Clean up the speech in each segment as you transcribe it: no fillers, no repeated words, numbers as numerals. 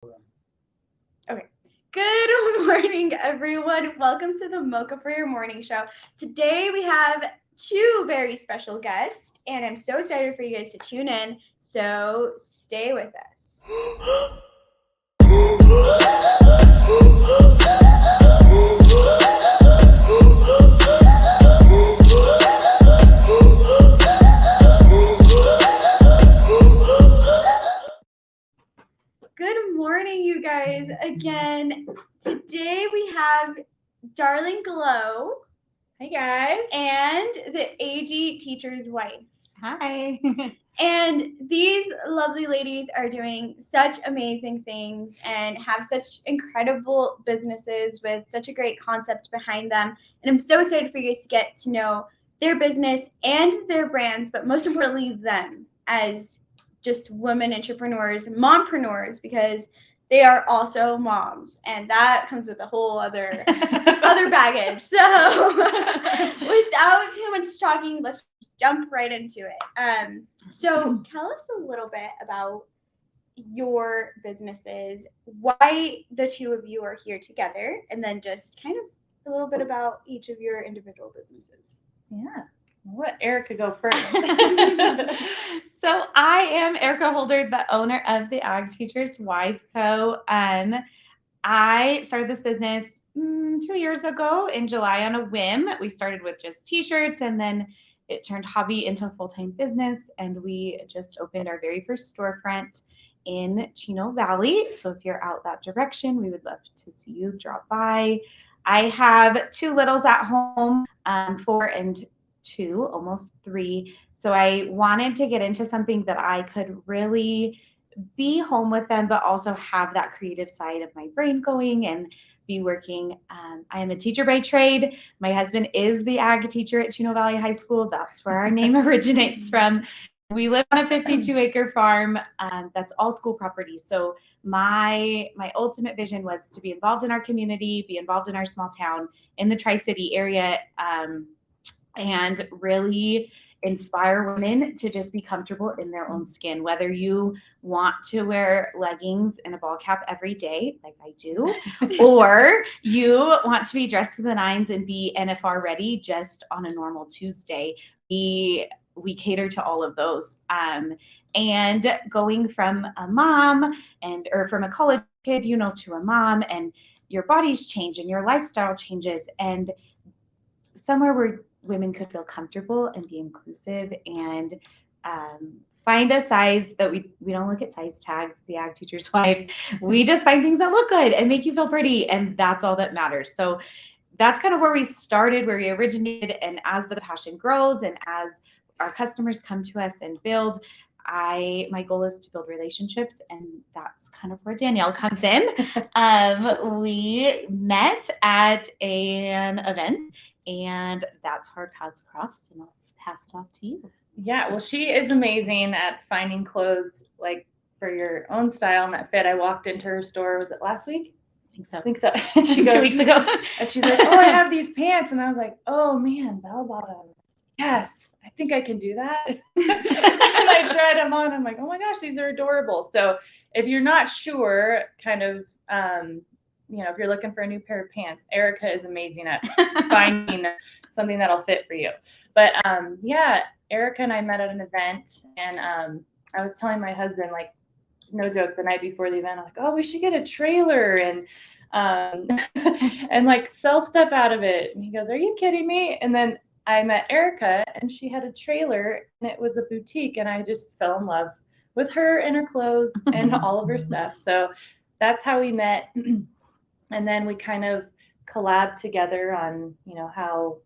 Okay. Good morning, everyone. Welcome to the Mocha For Your Morning Show. Today we have two very special guests, and I'm so excited for you guys to tune in. So stay with us. Good morning, you guys. Again, today we have Darling Glow. Hey guys. And the AG teacher's wife. Hi. And these lovely ladies are doing such amazing things and have such incredible businesses with such a great concept behind them. And I'm so excited for you guys to get to know their business and their brands, but most importantly, them as just women entrepreneurs, mompreneurs, because they are also moms, and that comes with a whole other baggage. So, without too much talking, let's jump right into it. So tell us a little bit about your businesses, why the two of you are here together, and then just kind of a little bit about each of your individual businesses. Yeah. I'll let Erica go first. So I am Erica Holder, the owner of the Ag Teacher's Wife Co. I started this business 2 years ago in July on a whim. We started with just t-shirts, and then it turned hobby into a full-time business, and we just opened our very first storefront in Chino Valley. So if you're out that direction, we would love to see you drop by. I have two littles at home, 4 and 2, almost 3. So I wanted to get into something that I could really be home with them, but also have that creative side of my brain going and be working. I am a teacher by trade. My husband is the ag teacher at Chino Valley High School. That's where our name originates from. We live on a 52-acre farm that's all school property. So my ultimate vision was to be involved in our community, be involved in our small town in the Tri-City area, and really inspire women to just be comfortable in their own skin. Whether you want to wear leggings and a ball cap every day, like I do, or you want to be dressed to the nines and be NFR ready just on a normal Tuesday, we cater to all of those. And going from a mom or from a college kid, to a mom, and your bodies change and your lifestyle changes, and somewhere where women could feel comfortable and be inclusive and find a size that we don't look at size tags, the ag teacher's wife. We just find things that look good and make you feel pretty, and that's all that matters. So that's kind of where we started, where we originated, and as the passion grows and as our customers come to us and build, my goal is to build relationships, and that's kind of where Danielle comes in. We met at an event, and that's how our paths crossed, and I'll pass it off to you. Yeah, well, she is amazing at finding clothes like for your own style and that fit. I walked into her store, was it last week? I think so. And she goes, 2 weeks ago. And she's like, "Oh, I have these pants," and I was like, "Oh man, bell bottoms. Yes, I think I can do that." And I tried them on. I'm like, "Oh my gosh, these are adorable." So if you're not sure, kind of, if you're looking for a new pair of pants, Erica is amazing at finding something that'll fit for you. But yeah, Erica and I met at an event, and I was telling my husband, like, no joke, the night before the event, I'm like, "Oh, we should get a trailer and and like sell stuff out of it." And he goes, "Are you kidding me?" And then I met Erica, and she had a trailer, and it was a boutique, and I just fell in love with her and her clothes and all of her stuff. So that's how we met. And then we kind of collabed together on, how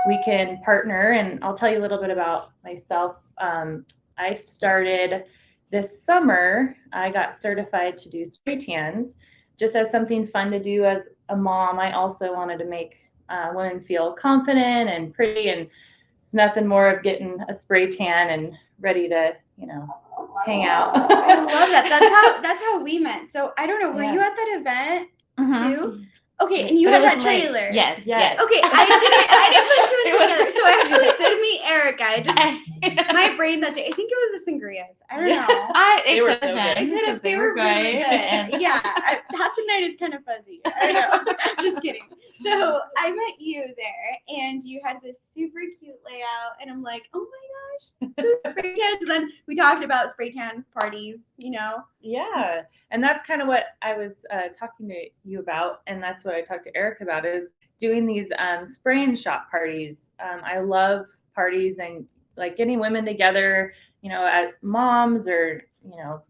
we can partner. And I'll tell you a little bit about myself. I started this summer. I got certified to do spray tans just as something fun to do as a mom. I also wanted to make women feel confident and pretty, and it's nothing more of getting a spray tan and ready to, hang out. I love that. That's how we met. So I don't know. Were you at that event too? Okay, and you But had it that was late. trailer. Yes. Okay, I didn't put two and It two was- together. So I actually did meet Erica. I just Yes. my brain that day. I think it was the sangrias. I don't Yeah. know. They It were could so have good. been because they were really good. good. And Yeah, half the night is kind of fuzzy. I know. Just kidding. So I met you there, and you had this super cute layout, and I'm like, oh my gosh, spray tans. And then we talked about spray tan parties. Yeah, and that's kind of what I was talking to you about, and that's what I talked to Eric about is doing these spray and shop parties. I love parties and like getting women together, at moms or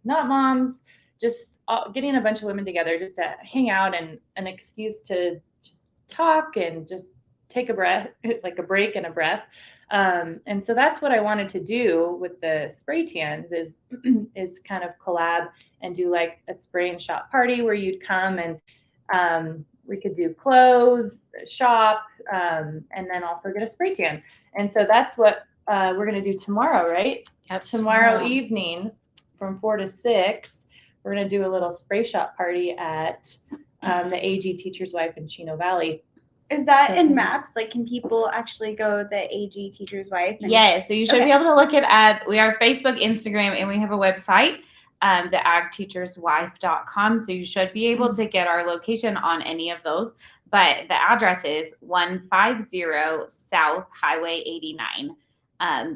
not moms, just getting a bunch of women together just to hang out and an excuse to just talk and just take a breath, like a break and a breath. And so that's what I wanted to do with the spray tans is kind of collab and do like a spray and shop party where you'd come and we could do clothes, shop, and then also get a spray tan. And so that's what we're going to do tomorrow, right? Tomorrow evening from 4 to 6, we're going to do a little spray shop party at the AG Teacher's Wife in Chino Valley. Is that in maps? Like, can people actually go the AG Teacher's Wife? yes, so you should be able to look it up. We are Facebook, Instagram, and we have a website, theagteacherswife.com. So you should be able to get our location on any of those. But the address is 150 South Highway 89.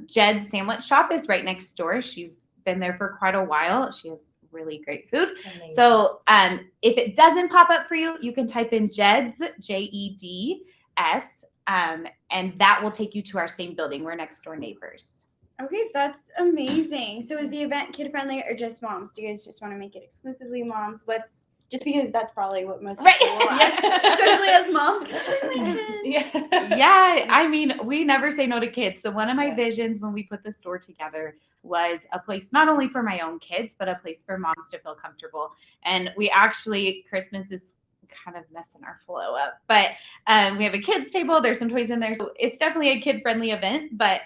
Jed's Sandwich Shop is right next door. She's been there for quite a while. She has really great food. Amazing. So if it doesn't pop up for you, you can type in Jed's, Jeds, and that will take you to our same building. We're next door neighbors. Okay, that's amazing. So is the event kid friendly or just moms? Do you guys just want to make it exclusively moms? Just because that's probably what most people want, especially as moms. Yeah, I mean, we never say no to kids. So one of my visions when we put the store together was a place not only for my own kids, but a place for moms to feel comfortable. And we actually, Christmas is kind of messing our flow up, but we have a kids table. There's some toys in there. So it's definitely a kid-friendly event, but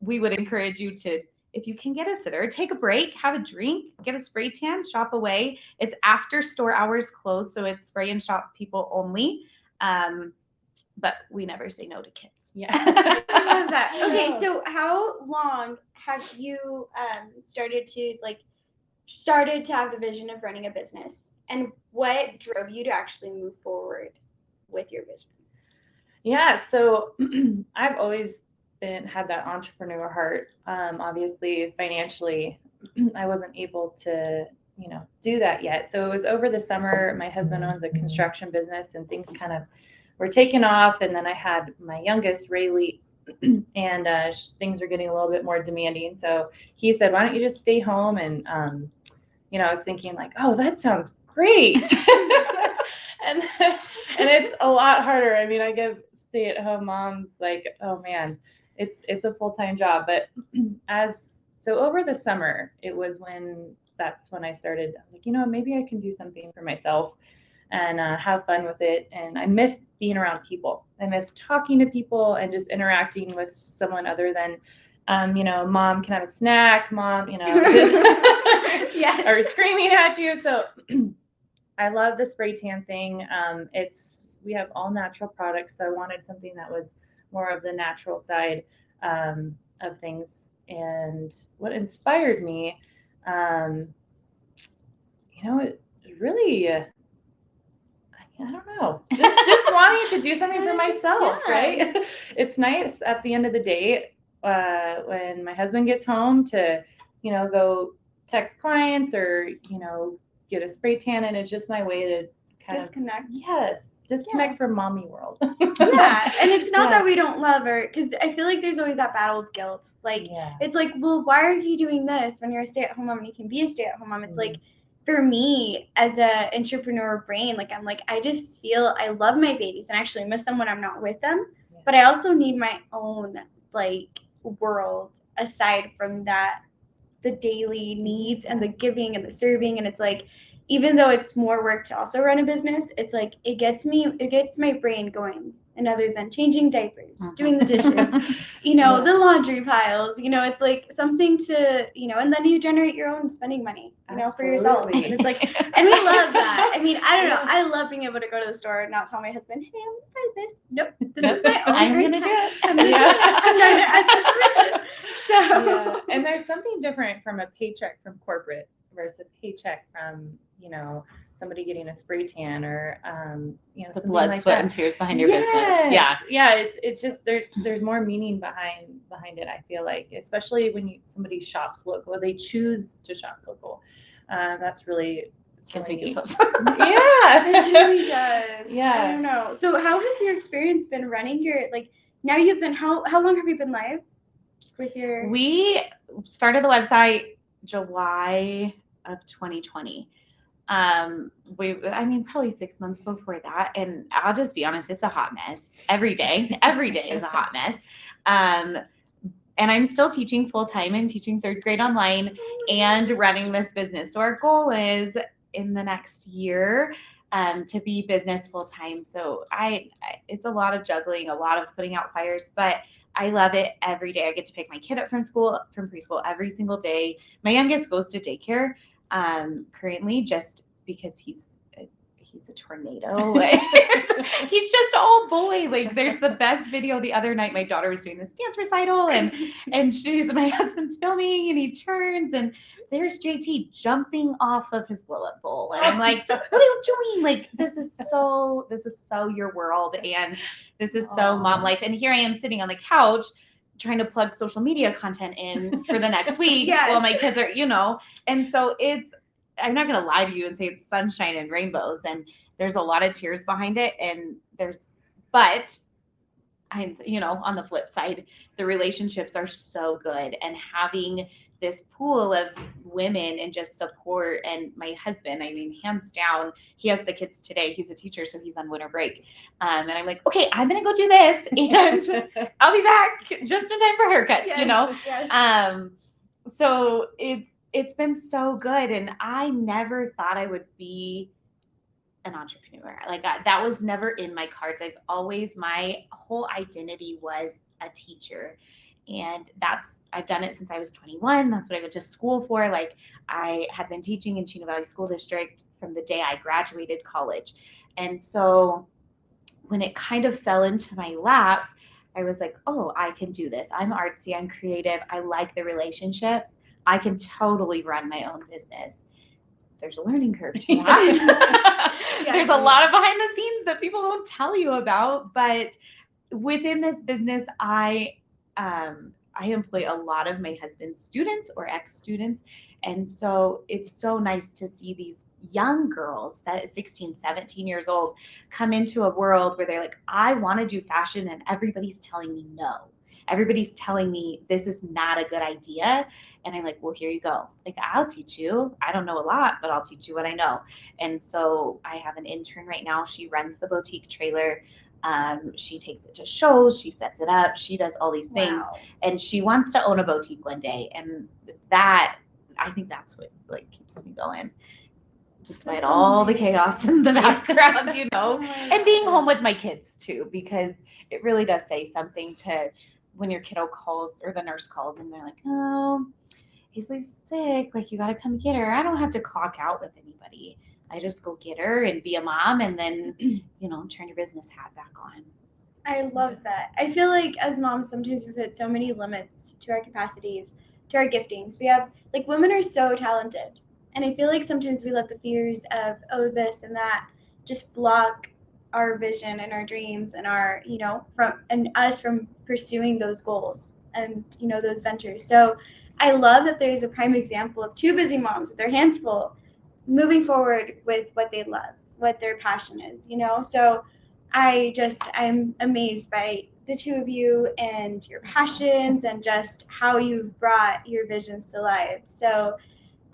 we would encourage you to, if you can get a sitter, take a break, have a drink, get a spray tan, shop away. It's after store hours close, so it's spray and shop people only. But we never say no to kids. Yeah. I love that. Okay, so how long have you started to have the vision of running a business? And what drove you to actually move forward with your vision? Yeah, so I've always had that entrepreneur heart. Obviously, financially, I wasn't able to, do that yet. So it was over the summer. My husband owns a construction business, and things kind of were taking off. And then I had my youngest, Rayleigh, and things were getting a little bit more demanding. So he said, "Why don't you just stay home?" And I was thinking like, "Oh, that sounds great." and it's a lot harder. I mean, I give stay-at-home moms like, oh man, it's a full-time job. But so over the summer, that's when I started like, maybe I can do something for myself and have fun with it. And I miss being around people. I miss talking to people and just interacting with someone other than, mom can have a snack, mom, or screaming at you. So I love the spray tan thing. We have all natural products, so I wanted something that was more of the natural side of things. And what inspired me, it really, I don't know, just wanting to do something for myself, right? It's nice at the end of the day when my husband gets home to, go text clients or, get a spray tan, and it's just my way to kind disconnect. Disconnect from mommy world. Yeah, and it's not that we don't love her, because I feel like there's always that battle with guilt. Like, it's like, well, why are you doing this when you're a stay-at-home mom and you can be a stay-at-home mom? It's like, for me, as an entrepreneur brain, like, I'm like, I just feel I love my babies and actually miss them when I'm not with them, but I also need my own, like, world aside from that, the daily needs and the giving and the serving. And it's like, even though it's more work to also run a business, it's like it gets my brain going And other than changing diapers, doing the dishes, the laundry piles, it's like something to, and then you generate your own spending money, for yourself. And it's like, and we love that. I mean, I don't know. I love being able to go to the store and not tell my husband, hey, I'm gonna buy this. Nope, this is my own. I'm gonna do it. I'm not gonna ask for permission. So. And there's something different from a paycheck from corporate versus a paycheck from, somebody getting a spray tan or, the blood, like sweat, and tears behind your business. Yeah. It's just there's more meaning behind it. I feel like, especially when somebody shops local, or they choose to shop local. That's really. Gives me goosebumps. Yeah, it really does. Yeah. I don't know. So how has your experience been running your, now you've been, how long have you been live with your? We started the website July of 2020. Probably 6 months before that. And I'll just be honest, it's a hot mess every day. Every day is a hot mess. And I'm still teaching full time. I'm teaching 3rd grade online and running this business. So our goal is in the next year to be business full time. So it's a lot of juggling, a lot of putting out fires, but I love it every day. I get to pick my kid up from preschool every single day. My youngest goes to daycare currently just because he's a tornado. Like, he's just all boy. Like, there's the best video the other night. My daughter was doing this dance recital and my husband's filming and he turns and there's JT jumping off of his blow up bowl. And I'm like, what are you doing? Like, this is so your world. And this is so mom life. And here I am sitting on the couch trying to plug social media content in for the next week while my kids are, and so I'm not going to lie to you and say it's sunshine and rainbows, and there's a lot of tears behind it. And but on the flip side, the relationships are so good, and having this pool of women and just support. And my husband, hands down, he has the kids today. He's a teacher, so he's on winter break. And I'm like, okay, I'm going to go do this and I'll be back just in time for haircuts, Yes. So it's been so good. And I never thought I would be an entrepreneur. Like, that was never in my cards. My whole identity was a teacher. And I've done it since I was 21. That's what I went to school for. Like, I had been teaching in Chino Valley School District from the day I graduated college. And so when it kind of fell into my lap, I was like, oh, I can do this. I'm artsy, I'm creative, I like the relationships. I can totally run my own business. There's a learning curve to that. There's a lot of behind the scenes that people don't tell you about. But within this business, I employ a lot of my husband's students or ex-students. And so it's so nice to see these young girls, 16, 17 years old, come into a world where they're like, I want to do fashion, and everybody's telling me no. Everybody's telling me this is not a good idea. And I'm like, well, here you go. Like, I'll teach you. I don't know a lot, but I'll teach you what I know. And so I have an intern right now. She runs the boutique trailer. She takes it to shows. She sets it up. She does all these things. Wow. And she wants to own a boutique one day. And I think that's what keeps me going. Despite all the chaos in the background, and being home with my kids too, because it really does say something to when your kiddo calls or the nurse calls and they're like, oh, Hazeley's sick. Like, you got to come get her. I don't have to clock out with anybody. I just go get her and be a mom and then, turn your business hat back on. I love that. I feel like as moms, sometimes we put so many limits to our capacities, to our giftings. We have, women are so talented. And I feel like sometimes we let the fears of, oh, this and that just block our vision and our dreams and our, from pursuing those goals and, those ventures. So I love that there's a prime example of two busy moms with their hands full, moving forward with what they love, what their passion is, So I'm amazed by the two of you and your passions and just how you've brought your visions to life. So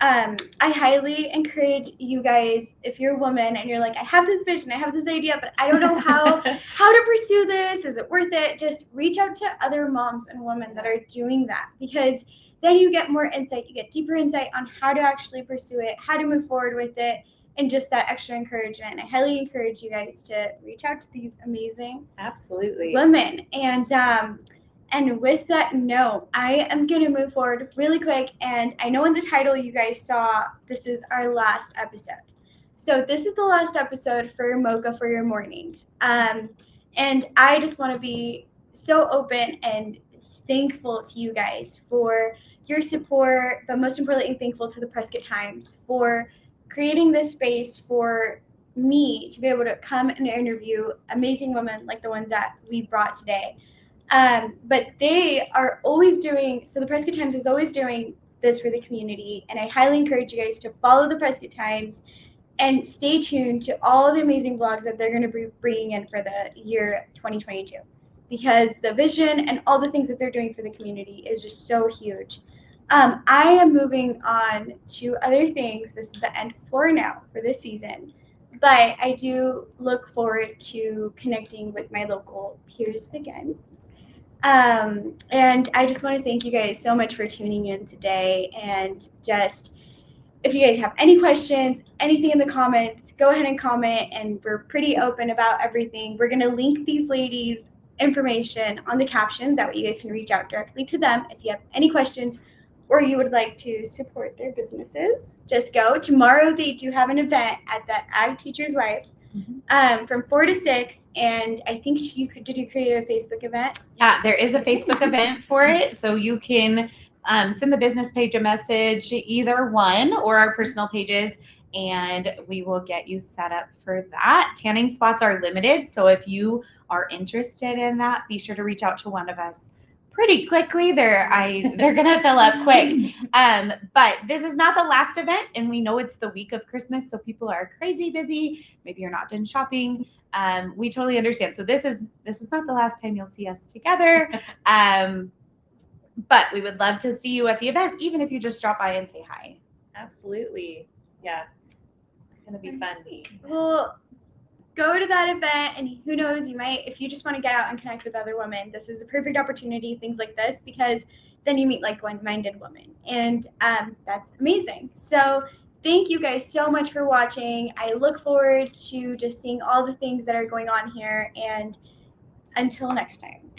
I highly encourage you guys, if you're a woman and you're like, I have this vision, I have this idea, but I don't know how to pursue this. Is it worth it? Just reach out to other moms and women that are doing that, because then you get more insight. You get deeper insight on how to actually pursue it, how to move forward with it. and just that extra encouragement. I highly encourage you guys to reach out to these amazing Absolutely. women. And with that note, I am going to move forward really quick. And I know in the title you guys saw this is our last episode. So this is the last episode for Mocha for Your Morning. And I just want to be so open and thankful to you guys for your support, but most importantly, thankful to the Prescott Times for creating this space for me to be able to come and interview amazing women like the ones that we brought today. But they are always doing, so the Prescott Times is always doing this for the community. And I highly encourage you guys to follow the Prescott Times and stay tuned to all the amazing vlogs that they're going to be bringing in for the year 2022. Because the vision and all the things that they're doing for the community is just so huge. I am moving on to other things. This is the end for now for this season. But I do look forward to connecting with my local peers again. And I just want to thank you guys so much for tuning in today. And just, if you guys have any questions, anything in the comments, go ahead and comment. And we're pretty open about everything. We're going to link these ladies' information on the caption. That way you guys can reach out directly to them if you have any questions or you would like to support their businesses. Just go. Tomorrow they do have an event at the Ag Teacher's Wife. From 4 to 6, and I think did you create a Facebook event? Yeah, there is a Facebook event for it, so you can send the business page a message, either one or our personal pages, and we will get you set up for that. Tanning spots are limited, so if you are interested in that, be sure to reach out to one of us pretty quickly. They're gonna fill up quick. But this is not the last event, and we know it's the week of Christmas, so people are crazy busy. Maybe you're not done shopping. We totally understand. So this is not the last time you'll see us together. But we would love to see you at the event, even if you just drop by and say hi. Absolutely. Yeah. It's gonna be fun. Well, go to that event, and who knows, you might, if you just want to get out and connect with other women, this is a perfect opportunity, things like this, because then you meet like-minded women, and that's amazing. So thank you guys so much for watching. I look forward to just seeing all the things that are going on here, and until next time.